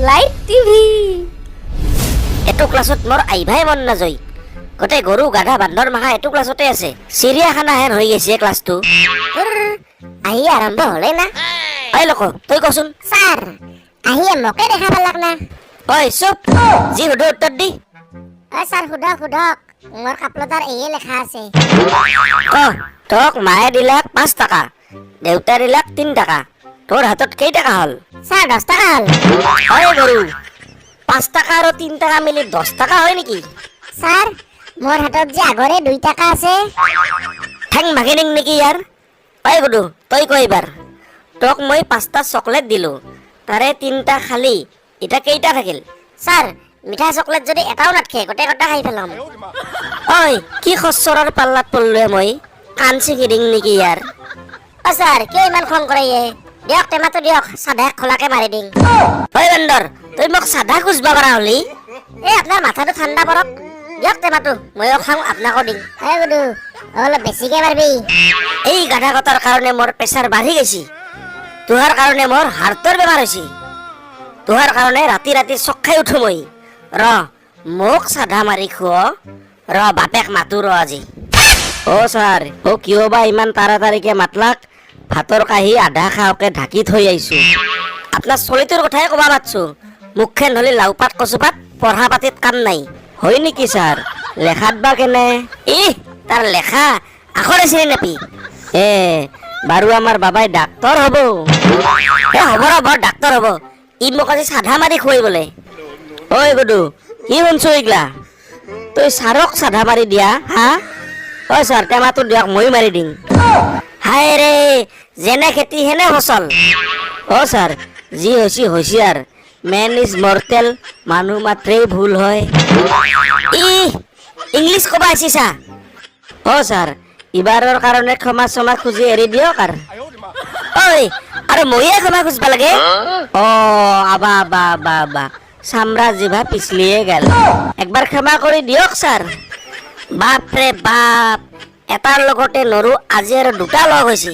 light TV এটো ক্লাছত মোৰ আইভাই মন নাযায় গোটেই গৰু গাধা বান্দৰ মাহা এটো ক্লাছতে আছে চিৰিয়াখানা হেন হৈ গৈছে ক্লাছটো আহি আৰম্ভ হলে না ঐ লোক তই কচোন স্যাৰ আহি মোকে দেখা পালাক না ঐ চুপ যি সুধো উত্তৰ দি ঐ স্যাৰ সুধক সুধক মোৰ কাপলতাৰ এই লেখা আছে ক তোক মায়ে দিলাক 5 টাকা দেউতা দিলাক 3 টাকা তোৰ হাতত কেই টাকা হল স্যাৰ 10 টাকা হল ঐ গৰু 5 টাকা আৰু 3 টাকা মিলি 10 টাকা হয় নেকি স্যাৰ মোৰ হাতত যে আগৰে 2 টাকা আছে ঠেং ভাগি দিং নেকি ইয়াৰ ঐ গুডু তই কৈ এবাৰ তোক মই 5টা চকলেট দিলো তাৰে 3টা খালি এটা কেইটা থাকিল স্যার মিঠা চকলেট যদি এটাও নাথাকে গোটেই কটা খাই পেলাম ঐ কি খচ্চৰৰ পাল্লাত পল্লুৱে মই কাণ ছিঙি দিং নেকি ইয়াৰ ও স্যাৰ কিয় ইমান খং কৰে দিয়ক টেমাটো দিয়ক সাধা খোলাকে মাৰি দিং ঐ বান্দৰ তই মোক সাধা খুজবা পাৰা হলি এই আপোনাৰ মাথাটো ঠাণ্ডা পৰক দিয়ক টেমাটো ময়ো খাওঁ আপোনাকো দিং এই গুডু অলপ বেছিকে মাৰবি এই গাধা কটাৰ কাৰণে মোৰ প্ৰেছাৰ বাঢ়ি গৈছে তোহাৰ কাৰণে মোৰ হাৰ্টৰ বেমাৰ হৈছে তোহাৰ কাৰণে ৰাতি ৰাতি চক খাই উঠো মই ৰ মোক সাধা মাৰি খুৱ ৰ বাপেক মাতো ৰ আজি অ ছাৰ অ কিয় বা ইমান তাড়াতাড়িকে মাতলাক ভাতৰ কাঁহী আধা খাওকে ঢাকি থৈ আহিছো আপোনাৰ চলিটোৰ কথাই কবা মাতছো মুখখন হলি লাওপাত কচুপাত পঢ়া পাতিত কাম নাই হয় নেকি ছাৰ লেখাত বা কেনে তাৰ লেখা আখৰে চিনি নাপি বাৰু আমাৰ বাবাই ডাক্তৰ হ'ব হ'ব ৰ'ব ডাক্তৰ হ'ব ই মোক আজি সাধা মাৰি খুৱাই বোলে ঐ গুডু কি শুনছো এইগিলা তই ছাৰক সাধা মাৰি দিয়া হা ঐ ছাৰ টেমাটো দিয়ক মই মাৰি দিম হাই ৰে যেনে খেতি হেনে ফচল অ ছাৰ যি হৈছে আৰ মেন ইজ মৰ্টেল মানুহ মাত্ৰেই ভুল হয় ইংলিছ কবা আহিছা অ ছাৰ ইবাৰৰ কাৰণে ক্ষমা চমা খুজি এৰি দিয়ক আৰু ঐ আৰু মইয়ে ক্ষমা খুজবা লাগে অ আবা বা বা বা চামৰা জিভা পিছলিয়ে গেল একবাৰ ক্ষমা কৰি দিয়ক ছাৰ বাপ ৰে বাপ এটাৰ লগতে নৰু আজি আৰু দুটা লগ হৈছে